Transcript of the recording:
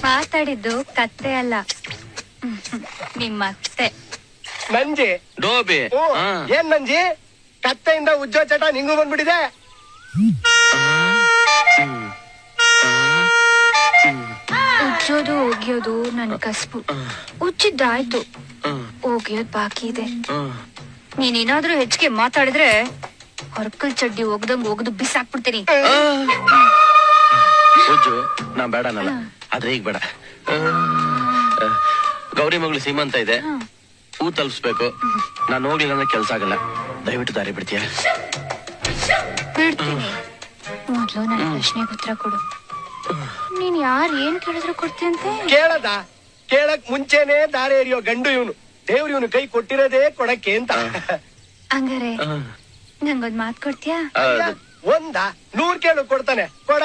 ಮಾತಾಡಿದ್ದು ಕತ್ತೆ ಅಲ್ಲ, ನಿಮ್ಮತ್ತೆ. ನಂಜಿ ಡೋಬಿ. ಏನ್ ನಂಜಿ, ಕತ್ತೆಯಿಂದ ಉಜ್ಜೋ ಚಟ ನಿಂಗೂ ಬಂದ್ಬಿಟ್ಟಿದೆ. ಉಜ್ಜೋದು ಒಗಿಯೋದು ನನ್ ಕಸ್ಬು. ಉಜ್ಜಿದ್ದಾಯ್ತು, ಒಗಿಯೋದ್ ಬಾಕಿ ಇದೆ. ನೀನೇನಾದ್ರೂ ಹೆಚ್ಚಿಗೆ ಮಾತಾಡಿದ್ರೆ ಹೊರಕಲ್ ಚಡ್ಡಿ ಒಗ್ದಂಗ್ ಒಗ್ದು ಬಿಸಾಕ್ಬಿಡ್ತೀನಿ. ಉಜ್ಜು ನಾ ಬೇಡ ಅನ್ನಲ್ಲ, ಆದ್ರೆ ಈಗ ಬೇಡ. ಗೌರಿ ಮಗಳು ಸೀಮಂತ ಇದೆ, ಹೂ ತಲುಪಿಸ್ಬೇಕು. ನಾನು ಹೋಗ್ಲಿಲ್ಲ ಅಂದ್ರೆ ಕೆಲ್ಸ ಆಗಲ್ಲ. ದಯವಿಟ್ಟು ದಾರಿ ಬಿಡ್ತೀಯ? ಬಿಡ್ತೀನಿ. ಮೊದ್ಲು ನನ್ನ ಪ್ರಶ್ನೆಗೆ ಉತ್ತರ ಕೊಡು. ನೀನ್ ಯಾರು ಏನ್ ಕೇಳಿದ್ರು ಕೊಡ್ತೀಯಂತೆ? ಕೇಳಕ್ ಮುಂಚೆನೆ ದಾರಿ ಎರಿಯೋ ಗಂಡು ಇವನು. ದೇವ್ರು ಇವನು ಕೈ ಕೊಟ್ಟಿರೋದೇ ಕೊಡಕ್ಕೆ ಅಂತ. ಹಂಗಾರೆ ನಂಗೊಂದ್ ಮಾತ್ ಕೊಡ್ತೀಯಾ? 100 ಕೇಳು ಕೊಡ್ತಾನೆ. ಕೊಡ.